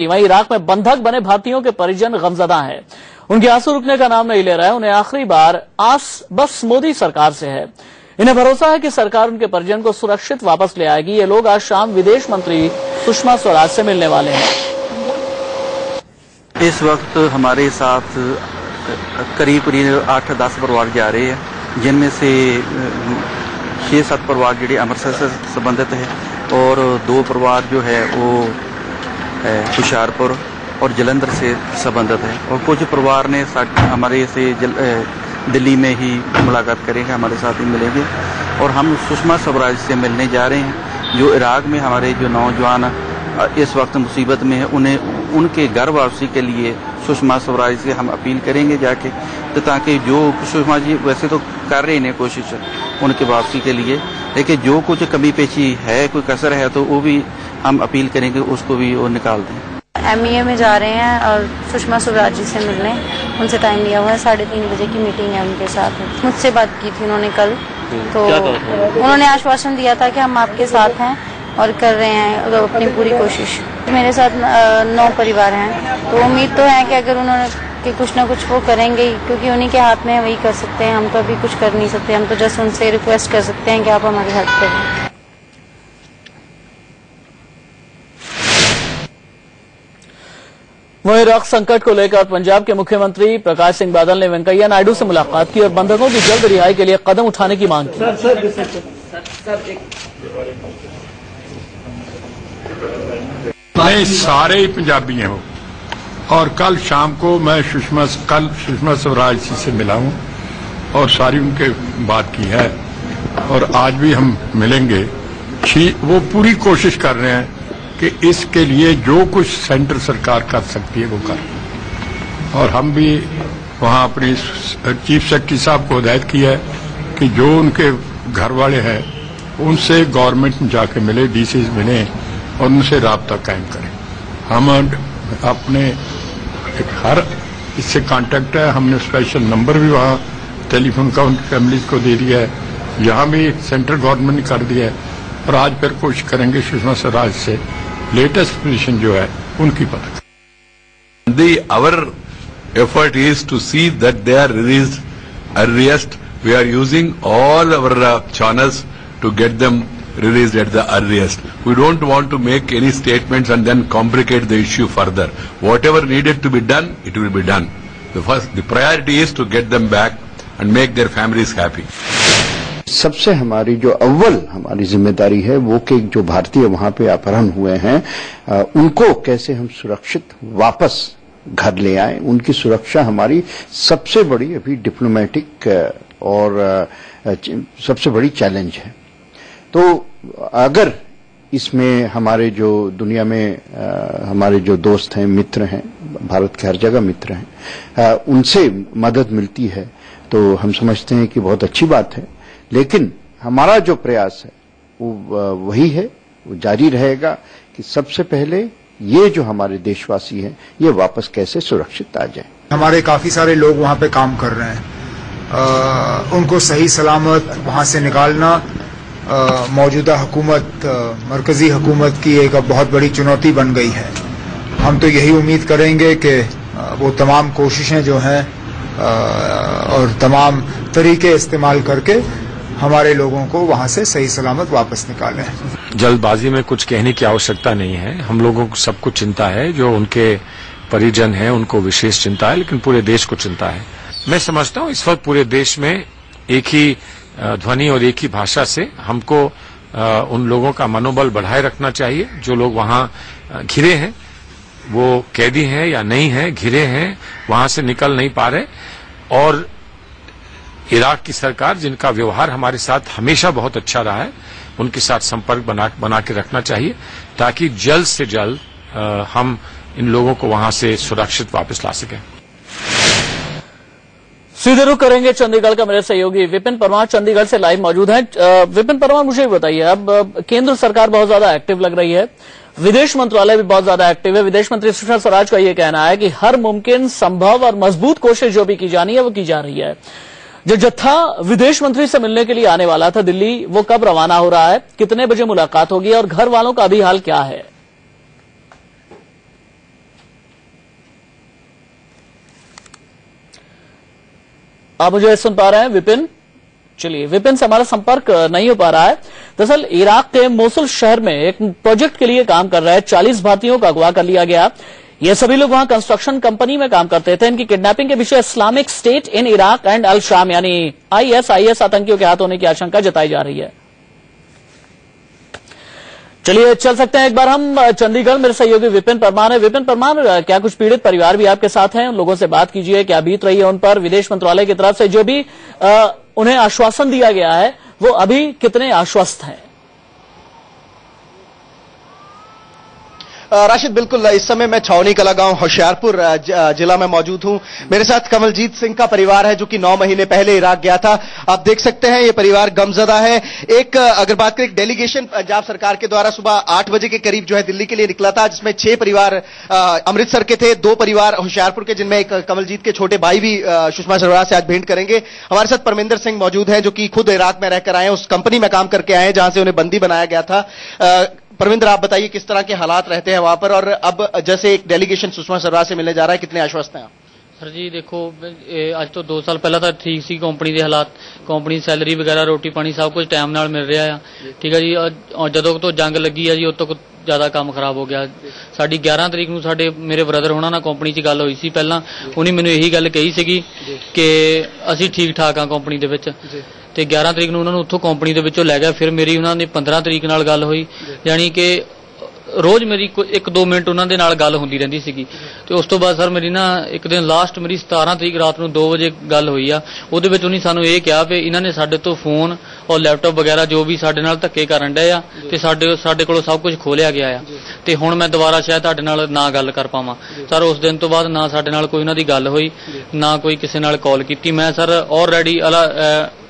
वहीं इराक में बंधक बने भारतीयों के परिजन गमजदा हैं। उनके आंसू रुकने का नाम नहीं ले रहा है। उन्हें आखिरी बार आस बस मोदी सरकार से है। इन्हें भरोसा है कि सरकार उनके परिजन को सुरक्षित वापस ले आएगी। ये लोग आज शाम विदेश मंत्री सुषमा स्वराज से मिलने वाले हैं। इस वक्त हमारे साथ करीब 8-10 परिवार जा रहे हैं, जिनमें से 6-7 परिवार जो अमृतसर से संबंधित है और 2 परिवार जो है वो हुशियारपुर और जलंधर से संबंधित है। और कुछ परिवार ने हमारे से दिल्ली में ही मुलाकात करेंगे, हमारे साथ ही मिलेंगे। और हम सुषमा स्वराज से मिलने जा रहे हैं, जो इराक में हमारे जो नौजवान इस वक्त मुसीबत में है, उन्हें उनके घर वापसी के लिए सुषमा स्वराज से हम अपील करेंगे जाके, तो ताकि जो सुषमा जी वैसे तो कर रहे हैं कोशिश उनके वापसी के लिए, लेकिन जो कुछ कमी पेशी है, कोई कसर है, तो वो भी हम अपील करेंगे उसको भी वो निकाल दें। MEA में जा रहे हैं और सुषमा स्वराज जी से मिलने, उनसे टाइम लिया हुआ है। 3:30 बजे की मीटिंग है उनके साथ। मुझसे बात की थी उन्होंने कल, तो उन्होंने आश्वासन दिया था कि हम आपके साथ हैं और कर रहे हैं अपनी पूरी कोशिश। मेरे साथ 9 परिवार हैं, तो उम्मीद तो है कि अगर उन्होंने कि कुछ ना कुछ वो करेंगे ही, क्योंकि उन्हीं के हाथ में वही कर सकते हैं। हम तो अभी कुछ कर नहीं सकते, हम तो जस्ट उनसे रिक्वेस्ट कर सकते हैं कि आप हमारी हेल्प करें। वहीं इराक संकट को लेकर पंजाब के मुख्यमंत्री प्रकाश सिंह बादल ने वेंकैया नायडू से मुलाकात की और बंधकों की जल्द रिहाई के लिए कदम उठाने की मांग की। नहीं, सारे ही पंजाबी हैं वो। और कल शाम को मैं सुषमा स्वराज जी से मिला हूं और सारी उनके बात की है, और आज भी हम मिलेंगे। वो पूरी कोशिश कर रहे हैं कि इसके लिए जो कुछ सेंटर सरकार कर सकती है वो कर। और हम भी वहां अपनी चीफ सेक्रेटरी साहब को हिदायत की है कि जो उनके घर वाले हैं उनसे गवर्नमेंट में जाके मिले, डीसी मिले और उनसे राब्ता कायम करें। हम अपने हर इससे कांटेक्ट है, हमने स्पेशल नंबर भी वहां टेलीफोन का उनकी फैमिलीज को दे दिया है। यहां भी सेंट्रल गवर्नमेंट ने कर दिया है और आज फिर कोशिश करेंगे सुषमा स्वराज से लेटेस्ट पोजीशन जो है उनकी पता। Our effort is to see that they are released earliest. We are using all our channels to get them released at the earliest. We don't want to make any statements and then complicate the issue further. Whatever needed to be done, it will be done. The priority is to get them back and make their families happy. सबसे हमारी जो अव्वल हमारी जिम्मेदारी है वो कि जो भारतीय वहां पे अपहरण हुए हैं उनको कैसे हम सुरक्षित वापस घर ले आए। उनकी सुरक्षा हमारी सबसे बड़ी अभी डिप्लोमेटिक और सबसे बड़ी चैलेंज है। तो अगर इसमें हमारे जो दुनिया में हमारे जो दोस्त हैं, मित्र हैं, भारत के हर जगह मित्र हैं, उनसे मदद मिलती है तो हम समझते हैं कि बहुत अच्छी बात है। लेकिन हमारा जो प्रयास है वो वही है, वो जारी रहेगा कि सबसे पहले ये जो हमारे देशवासी हैं ये वापस कैसे सुरक्षित आ जाए। हमारे काफी सारे लोग वहां पे काम कर रहे हैं, उनको सही सलामत वहां से निकालना मौजूदा हुकूमत, मरकजी हुकूमत की एक बहुत बड़ी चुनौती बन गई है। हम तो यही उम्मीद करेंगे कि वो तमाम कोशिशें जो हैं और तमाम तरीके इस्तेमाल करके हमारे लोगों को वहां से सही सलामत वापस निकालें। जल्दबाजी में कुछ कहने की आवश्यकता नहीं है। हम लोगों को सबको चिंता है, जो उनके परिजन हैं उनको विशेष चिंता है, लेकिन पूरे देश को चिंता है। मैं समझता हूं इस वक्त पूरे देश में एक ही ध्वनि और एक ही भाषा से हमको उन लोगों का मनोबल बढ़ाए रखना चाहिए जो लोग वहां घिरे हैं, वो कैदी हैं या नहीं हैं, घिरे हैं, वहां से निकल नहीं पा रहे। और इराक की सरकार, जिनका व्यवहार हमारे साथ हमेशा बहुत अच्छा रहा है, उनके साथ संपर्क बना के रखना चाहिए ताकि जल्द से जल्द हम इन लोगों को वहां से सुरक्षित वापस ला सकें। सीधे रुख करेंगे चंडीगढ़ का मेरे सहयोगी विपिन परमार चंडीगढ़ से लाइव मौजूद हैं। विपिन परमार, मुझे बताइए, अब केंद्र सरकार बहुत ज्यादा एक्टिव लग रही है, विदेश मंत्रालय भी बहुत ज्यादा एक्टिव है। विदेश मंत्री सुषमा स्वराज का यह कहना है कि हर मुमकिन, संभव और मजबूत कोशिश जो भी की जानी है वो की जा रही है। जो जत्था विदेश मंत्री से मिलने के लिए आने वाला था दिल्ली, वो कब रवाना हो रहा है, कितने बजे मुलाकात होगी और घर वालों का अभी हाल क्या है? आप मुझे सुन पा रहे हैं विपिन? चलिए, विपिन से हमारा संपर्क नहीं हो पा रहा है। दरअसल इराक के मोसुल शहर में एक प्रोजेक्ट के लिए काम कर रहे 40 भारतीयों का अगवा कर लिया गया। ये सभी लोग वहां कंस्ट्रक्शन कंपनी में काम करते थे। इनकी किडनैपिंग के पीछे Islamic State in Iraq and al Sham यानी ISIS आतंकियों के हाथ होने की आशंका जताई जा रही है। चलिए चल सकते हैं एक बार हम चंडीगढ़। मेरे सहयोगी विपिन परमार है। विपिन परमार, क्या कुछ पीड़ित परिवार भी आपके साथ हैं? उन लोगों से बात कीजिए, क्या बीत रही है उन पर? विदेश मंत्रालय की तरफ से जो भी उन्हें आश्वासन दिया गया है वो अभी कितने आश्वस्त हैं? राशिद, बिल्कुल इस समय मैं छावनी कला गांव होशियारपुर जिला में मौजूद हूं। मेरे साथ कमलजीत सिंह का परिवार है जो कि 9 महीने पहले इराक गया था। आप देख सकते हैं ये परिवार गमजदा है। अगर बात करें, एक डेलीगेशन पंजाब सरकार के द्वारा सुबह 8 बजे के करीब जो है दिल्ली के लिए निकला था, जिसमें 6 परिवार अमृतसर के थे, 2 परिवार होशियारपुर के, जिनमें एक कमलजीत के छोटे भाई भी सुषमा स्वराज से आज भेंट करेंगे। हमारे साथ परमिंदर सिंह मौजूद है जो कि खुद इराक में रहकर आए हैं, उस कंपनी में काम करके आए हैं जहां से उन्हें बंदी बनाया गया था। परमिंदर, आप बताइए किस तरह के हालात रहते हैं वहां पर, और अब जैसे एक डेलीगेशन सुषमा स्वराज से मिलने जा रहा है, कितने आश्वस्त हैं आप? सर जी देखो, ਅੱਜ ਤੋਂ 2 ਸਾਲ ਪਹਿਲਾਂ ਤਾਂ ਠੀਕ ਸੀ ਕੰਪਨੀ ਦੇ ਹਾਲਾਤ। ਕੰਪਨੀ ਸੈਲਰੀ ਵਗੈਰਾ ਰੋਟੀ ਪਾਣੀ ਸਭ ਕੁਝ ਟਾਈਮ ਨਾਲ ਮਿਲ ਰਿਹਾ ਆ, ਠੀਕ ਹੈ ਜੀ। ਜਦੋਂ ਤੋਂ ਜੰਗ ਲੱਗੀ ਆ ਜੀ ਉਦੋਂ ਤੋਂ ਜ਼ਿਆਦਾ ਕੰਮ ਖਰਾਬ ਹੋ ਗਿਆ। ਸਾਡੀ 11 ਤਰੀਕ ਨੂੰ ਮੇਰੇ ਬ੍ਰਦਰ ਹੋਣਾ ਨਾਲ ਕੰਪਨੀ 'ਚ ਗੱਲ ਹੋਈ ਸੀ ਪਹਿਲਾਂ। ਉਹਨੇ ਮੈਨੂੰ ਇਹੀ ਗੱਲ ਕਹੀ ਸੀਗੀ ਕਿ ਅਸੀਂ ਠੀਕ ਠਾਕ ਆ ਕੰਪਨੀ ਦੇ ਵਿੱਚ, ਤੇ 11 ਤਰੀਕ ਨੂੰ ਉਹਨਾਂ ਨੂੰ ਉੱਥੋਂ ਕੰਪਨੀ ਦੇ ਵਿੱਚੋਂ ਲੈ ਗਿਆ। ਫਿਰ ਮੇਰੀ ਉਹਨਾਂ ਨੇ 15 ਤਰੀਕ ਨਾਲ ਗੱਲ ਹੋਈ, ਯਾਨੀ ਕਿ रोज मेरी 1-2 मिनट उन्होंने नाल गल होंदी रहिंदी सीगी। ते उस तो बाद सर मेरी ना एक दिन लास्ट मेरी 17 तरीक रात ਨੂੰ 2 ਵਜੇ ਗੱਲ ਹੋਈ ਆ। ਉਹਦੇ ਵਿੱਚ ਉਹਨੇ ਸਾਨੂੰ ਇਹ ਕਿਹਾ ਵੀ ਇਹਨਾਂ ਨੇ ਸਾਡੇ ਤੋਂ ਫੋਨ ਔਰ ਲੈਪਟਾਪ ਵਗੈਰਾ ਜੋ ਵੀ ਸਾਡੇ ਨਾਲ ਧੱਕੇ ਕਰਨ ਡਏ ਆ ਤੇ ਸਾਡੇ ਕੋਲੋਂ ਸਭ ਕੁਝ ਖੋਲਿਆ ਗਿਆ ਆ, ਤੇ ਹੁਣ ਮੈਂ ਦੁਬਾਰਾ ਸ਼ਾਇਦ ਤੁਹਾਡੇ ਨਾਲ ਨਾ ਗੱਲ ਕਰ ਪਾਵਾਂ। ਸਰ ਉਸ ਦਿਨ ਤੋਂ ਬਾਅਦ ਨਾ ਸਾਡੇ ਨਾਲ ਕੋਈ ਉਹਨਾਂ ਦੀ ਗੱਲ ਹੋਈ, ਨਾ ਕੋਈ ਕਿਸੇ ਨਾਲ ਕਾਲ ਕੀਤੀ। ਮੈਂ ਸਰ ਆਲਰੇਡੀ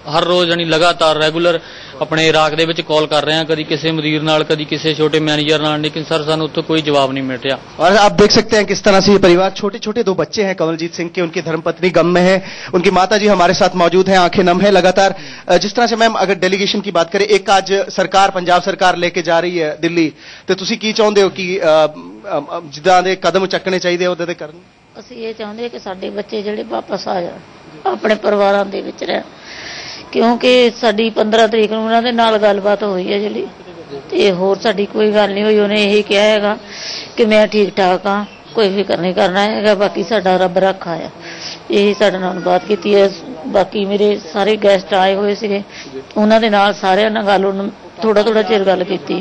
हर रोज यानी लगातार रेगुलर अपने इराक दे विच कॉल कर रहे हैं, कभी किसी मुदीर नाल, कभी किसी छोटे मैनेजर नाल, लेकिन सर सानू उत्थों कोई जवाब नहीं मिल रहा। और आप देख सकते हैं किस तरह से ये परिवार, छोटे छोटे 2 बच्चे हैं कमलजीत सिंह के, उनकी धर्मपत्नी गम में है, उनकी माता जी हमारे साथ मौजूद हैं, आंखें नम है लगातार। जिस तरह से मैम अगर डेलीगेशन की बात करें, एक आज सरकार पंजाब सरकार लेके जा रही है दिल्ली, तो तुसी की चाहुंदे हो कि जिद्दां दे कदम चकने चाहिए उदां दे करन? ਅਸੀਂ ਇਹ ਚਾਹੁੰਦੇ ਕਿ ਸਾਡੇ ਬੱਚੇ ਜਿਹੜੇ ਵਾਪਸ ਆ ਜਾਣ, ਆਪਣੇ ਪਰਿਵਾਰਾਂ ਦੇ ਵਿੱਚ ਰਹਿਣ, ਕਿਉਂਕਿ ਸਾਡੀ 15 ਤਰੀਕ ਨੂੰ ਉਹਨਾਂ ਦੇ ਨਾਲ ਗੱਲਬਾਤ ਹੋਈ ਹੈ ਜਿਹੜੀ, ਤੇ ਹੋਰ ਸਾਡੀ ਕੋਈ ਗੱਲ ਨਹੀਂ ਹੋਈ। ਉਹਨੇ ਇਹ ਕਿਹਾ ਹੈਗਾ ਕਿ ਮੈਂ ਠੀਕ ਠਾਕ ਹਾਂ, ਕੋਈ ਫਿਕਰ ਨਹੀਂ ਕਰਨਾ ਹੈਗਾ, ਬਾਕੀ ਸਾਡਾ ਰੱਬ ਰੱਖਾ ਆ। ਇਹ ਸਾਡੇ ਨਾਲ ਬਾਤ ਕੀਤੀ ਹੈ। ਬਾਕੀ ਮੇਰੇ ਸਾਰੇ ਗੈਸਟ ਆਏ ਹੋਏ ਸੀਗੇ, ਉਹਨਾਂ ਦੇ ਨਾਲ ਸਾਰਿਆਂ ਨਾਲ ਗੱਲ थोड़ा चिर गल की।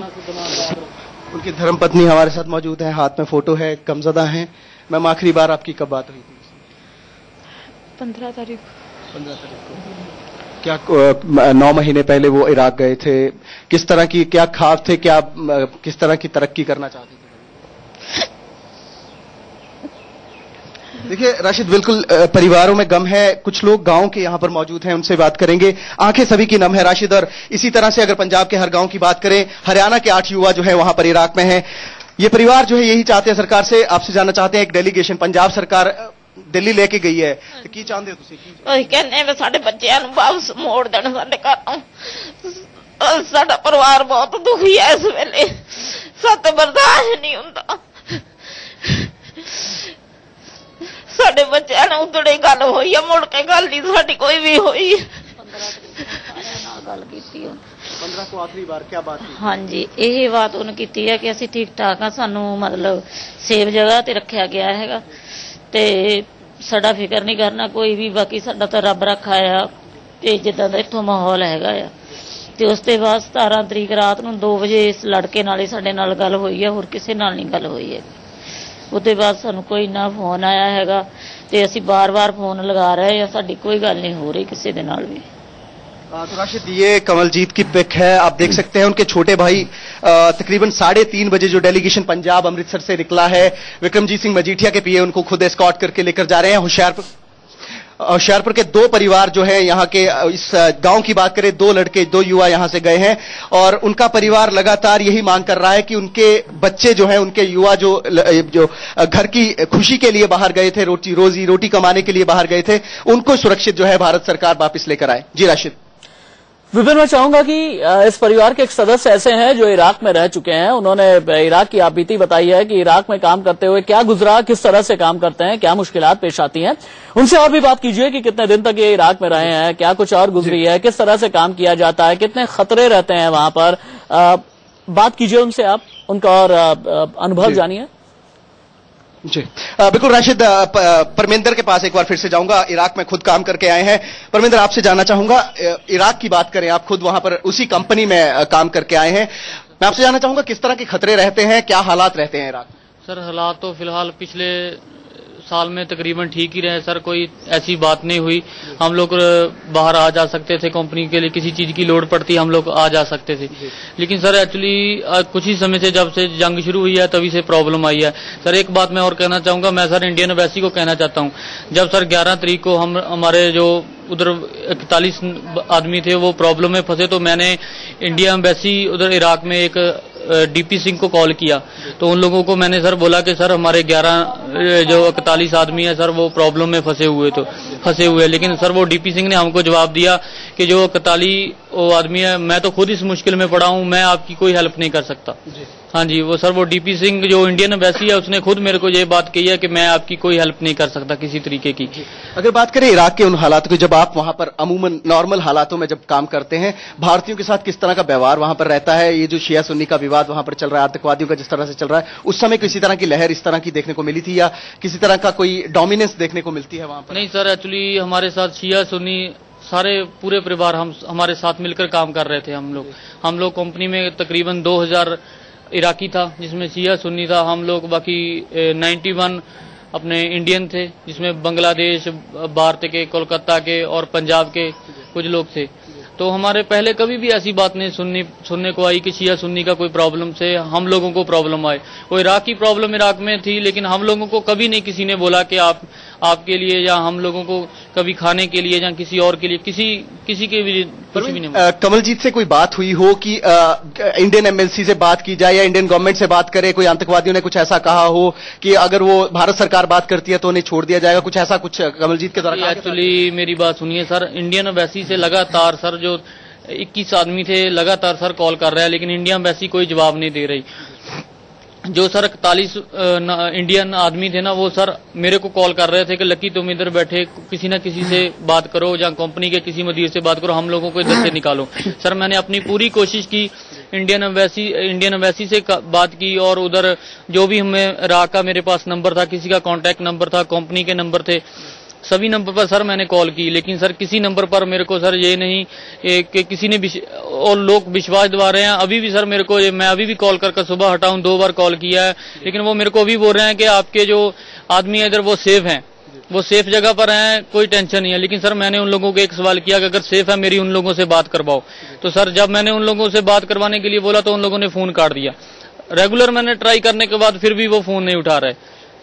उनकी धर्मपत्नी हमारे साथ मौजूद है, हाथ में फोटो है, गमजदा है। मैम आखिरी बार आपकी कब बात हुई थी? 15 तारीख। 15 तारीख को। क्या 9 महीने पहले वो इराक गए थे, किस तरह की क्या ख्वाब थे, क्या किस तरह की तरक्की करना चाहते थे? देखिए राशिद, बिल्कुल परिवारों में गम है। कुछ लोग गांव के यहां पर मौजूद हैं, उनसे बात करेंगे। आंखें सभी की नम है राशिद। और इसी तरह से अगर पंजाब के हर गांव की बात करें, हरियाणा के 8 युवा जो है वहां पर इराक में है। ये परिवार जो है यही चाहते हैं सरकार से। आपसे जानना चाहते हैं, एक डेलीगेशन पंजाब सरकार दिल्ली लेके गई है, तो की चाहते हो तुसी? ਅਸੀਂ ਕਹਿੰਦੇ ਵੀ ਸਾਡੇ ਬੱਚਿਆਂ ਨੂੰ ਵਾਪਸ ਮੋੜ ਦੇਣ ਸਾਡੇ ਘਰ। ਸਾਡਾ ਪਰਿਵਾਰ ਬਹੁਤ ਦੁਖੀ ਹੈ ਇਸ ਵੇਲੇ, ਸਾਥੋਂ ਬਰਦਾਸ਼ਤ ਨਹੀਂ ਹੁੰਦਾ। ਸਾਡੇ ਬੱਚਿਆਂ ਨਾਲ ਉਧੜੇ ਗੱਲ ਹੋਈ ਆ, ਮੁੜ ਕੇ ਗੱਲ ਨਹੀਂ ਸਾਡੀ ਕੋਈ ਵੀ ਹੋਈ। 15 ਨਾਲ ਗੱਲ ਕੀਤੀ ਉਹ 15 को आखिरी बार क्या बात की? ਹਾਂਜੀ, ਇਹ ਬਾਤ ਉਹਨੇ ਕੀਤੀ ਹੈ ਕਿ ਅਸੀਂ ਠੀਕ ਠਾਕ ਆ, ਸਾਨੂੰ ਮਤਲਬ ਸੇਫ ਜਗ੍ਹਾ ਤੇ ਰੱਖਿਆ ਗਿਆ ਹੈਗਾ, ਤੇ ਸਾਡਾ ਫਿਕਰ ਨਹੀਂ ਕਰਨਾ ਕੋਈ ਵੀ, ਬਾਕੀ ਸਾਡਾ ਤਾਂ ਰੱਬ ਰੱਖਾ ਆ, ਤੇ ਜਿੱਦਾਂ ਦਾ ਇੱਥੋਂ ਮਾਹੌਲ ਹੈਗਾ ਆ। ਤੇ ਉਸ ਤੋਂ ਬਾਅਦ 17 ਤਰੀਕ ਰਾਤ ਨੂੰ 2 ਵਜੇ ਇਸ ਲੜਕੇ ਨਾਲ ਹੀ ਸਾਡੇ ਨਾਲ ਗੱਲ ਹੋਈ ਹੈ, ਹੋਰ ਕਿਸੇ ਨਾਲ ਨਹੀਂ ਗੱਲ ਹੋਈ ਹੈ। ਉਹਦੇ ਬਾਅਦ ਸਾਨੂੰ ਕੋਈ ਨਾ ਫੋਨ ਆਇਆ ਹੈਗਾ, ਤੇ ਅਸੀਂ ਬਾਰ-ਬਾਰ ਫੋਨ ਲਗਾ ਰਹੇ ਹਾਂ, ਸਾਡੀ ਕੋਈ ਗੱਲ नहीं हो रही किसी के नाल भी। तो राशिद, ये कमलजीत की पिक है, आप देख सकते हैं। उनके छोटे भाई तकरीबन 3:30 बजे जो डेलीगेशन पंजाब अमृतसर से निकला है, विक्रमजीत सिंह मजीठिया के पीए उनको खुद एस्कॉर्ट करके लेकर जा रहे हैं। होशियारपुर के 2 परिवार जो है यहाँ के, इस गांव की बात करें, 2 लड़के 2 युवा यहाँ से गए हैं, और उनका परिवार लगातार यही मांग कर रहा है कि उनके बच्चे जो हैं, उनके युवा जो घर की खुशी के लिए बाहर गए थे, रोटी कमाने के लिए बाहर गए थे, उनको सुरक्षित जो है भारत सरकार वापस लेकर आए। जी राशिद। विपिन, मैं चाहूंगा कि इस परिवार के एक सदस्य ऐसे हैं जो इराक में रह चुके हैं। उन्होंने इराक की आप बीती बताई है कि इराक में काम करते हुए क्या गुजरा, किस तरह से काम करते हैं, क्या मुश्किलात पेश आती हैं। उनसे और भी बात कीजिए कि कितने दिन तक ये इराक में रहे हैं, क्या कुछ और गुजरी है, किस तरह से काम किया जाता है, कितने खतरे रहते हैं वहां पर। बात कीजिए उनसे, आप उनका और अनुभव जानिए। जी बिल्कुल राशिद, परमिंदर के पास एक बार फिर से जाऊंगा। इराक में खुद काम करके आए हैं। परमिंदर, आपसे जानना चाहूंगा, इराक की बात करें, आप खुद वहां पर उसी कंपनी में काम करके आए हैं। मैं आपसे जानना चाहूंगा किस तरह के खतरे रहते हैं, क्या हालात रहते हैं इराक? सर हालात तो फिलहाल पिछले साल में तकरीबन ठीक ही रहे सर, कोई ऐसी बात नहीं हुई। हम लोग बाहर आ जा सकते थे, कंपनी के लिए किसी चीज की लोड पड़ती हम लोग आ जा सकते थे। लेकिन सर एक्चुअली कुछ ही समय से, जब से जंग शुरू हुई है तभी से प्रॉब्लम आई है। सर एक बात मैं और कहना चाहूंगा, मैं सर इंडियन एम्बेसी को कहना चाहता हूं, जब सर 11 तारीख को हमारे जो उधर 41 आदमी थे वो प्रॉब्लम में फंसे, तो मैंने इंडिया एम्बेसी उधर इराक में एक डीपी सिंह को कॉल किया। तो उन लोगों को मैंने सर बोला कि सर हमारे 11 जो 41 आदमी है सर वो प्रॉब्लम में फंसे हुए। लेकिन सर वो डीपी सिंह ने हमको जवाब दिया कि जो 41 आदमी है, मैं तो खुद इस मुश्किल में पड़ा हूं, मैं आपकी कोई हेल्प नहीं कर सकता। हाँ जी, वो सर वो डीपी सिंह जो इंडियन एम्बेसी है उसने खुद मेरे को ये बात कही है कि मैं आपकी कोई हेल्प नहीं कर सकता किसी तरीके की। अगर बात करें इराक के उन हालातों की, जब आप वहां पर अमूमन नॉर्मल हालातों में जब काम करते हैं, भारतीयों के साथ किस तरह का व्यवहार वहां पर रहता है? ये जो शिया सुन्नी का विवाद वहां पर चल रहा है, आतंकवादियों का जिस तरह से चल रहा है, उस समय किसी तरह की लहर इस तरह की देखने को मिली थी या किसी तरह का कोई डोमिनेंस देखने को मिलती है वहां पर? नहीं सर, एक्चुअली हमारे साथ शिया सुन्नी सारे पूरे परिवार हमारे साथ मिलकर काम कर रहे थे। हम लोग कंपनी में तकरीबन 2000 इराकी था, जिसमें शिया सुन्नी था हम लोग, बाकी 91 अपने इंडियन थे, जिसमें बांग्लादेश, भारत के, कोलकाता के और पंजाब के कुछ लोग थे। तो हमारे पहले कभी भी ऐसी बात नहीं सुनने को आई कि शिया सुन्नी का कोई प्रॉब्लम से हम लोगों को प्रॉब्लम आए। वो इराक की प्रॉब्लम इराक में थी, लेकिन हम लोगों को कभी नहीं किसी ने बोला कि आपके लिए, या हम लोगों को कभी खाने के लिए या किसी और के लिए किसी के भी कुछ भी नहीं। कमलजीत से कोई बात हुई हो कि इंडियन एमएलसी से बात की जाए या इंडियन गवर्नमेंट से बात करे, कोई आतंकवादियों ने कुछ ऐसा कहा हो कि अगर वो भारत सरकार बात करती है तो उन्हें छोड़ दिया जाएगा, कुछ ऐसा कुछ कमलजीत के द्वारा? एक्चुअली मेरी बात सुनिए सर, इंडियन एम्बेसी से लगातार सर जो 21 आदमी थे लगातार सर कॉल कर रहे हैं, लेकिन इंडिया एम्बेसी कोई जवाब नहीं दे रही। जो सर 41 इंडियन आदमी थे ना, वो सर मेरे को कॉल कर रहे थे कि लकी तुम इधर बैठे किसी न किसी से बात करो, या कंपनी के किसी मदीर से बात करो, हम लोगों को इधर से निकालो। सर मैंने अपनी पूरी कोशिश की, इंडियन एम्बेसी से बात की, और उधर जो भी हमें इराक का मेरे पास नंबर था, किसी का कॉन्टैक्ट नंबर था, कंपनी के नंबर थे, सभी नंबर पर सर मैंने कॉल की, लेकिन सर किसी नंबर पर मेरे को सर ये नहीं कि किसी ने और लोग विश्वास दिवा रहे हैं। अभी भी सर मेरे को, मैं अभी भी कॉल करके सुबह हटाऊं 2 बार कॉल किया है, लेकिन वो मेरे को अभी बोल रहे हैं कि आपके जो आदमी है इधर वो सेफ हैं, वो सेफ जगह पर हैं, कोई टेंशन नहीं है। लेकिन सर मैंने उन लोगों को एक सवाल किया कि अगर सेफ है मेरी उन लोगों से बात करवाओ। तो सर जब मैंने उन लोगों से बात करवाने के लिए बोला तो उन लोगों ने फोन काट दिया। रेगुलर मैंने ट्राई करने के बाद फिर भी वो फोन नहीं उठा रहे।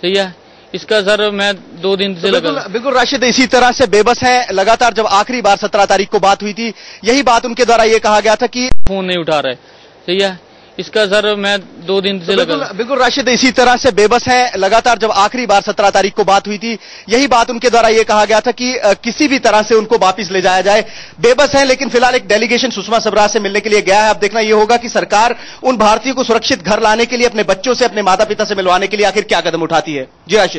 सही है, इसका सर मैं 2 दिन से बिल्कुल राशिद, इसी तरह से बेबस हैं। लगातार जब आखिरी बार 17 तारीख को बात हुई थी, यही बात उनके द्वारा ये कहा गया था कि फोन नहीं उठा रहे। सही है, इसका सर मैं 2 दिन से बिल्कुल राशिद, इसी तरह से बेबस हैं। लगातार जब आखिरी बार 17 तारीख को बात हुई थी, यही बात उनके द्वारा ये कहा गया था कि किसी भी तरह से उनको वापस ले जाया जाए। बेबस हैं, लेकिन फिलहाल एक डेलीगेशन सुषमा स्वराज से मिलने के लिए गया है। अब देखना ये होगा कि सरकार उन भारतीयों को सुरक्षित घर लाने के लिए, अपने बच्चों से, अपने माता पिता से मिलवाने के लिए आखिर क्या कदम उठाती है। जी राशिद।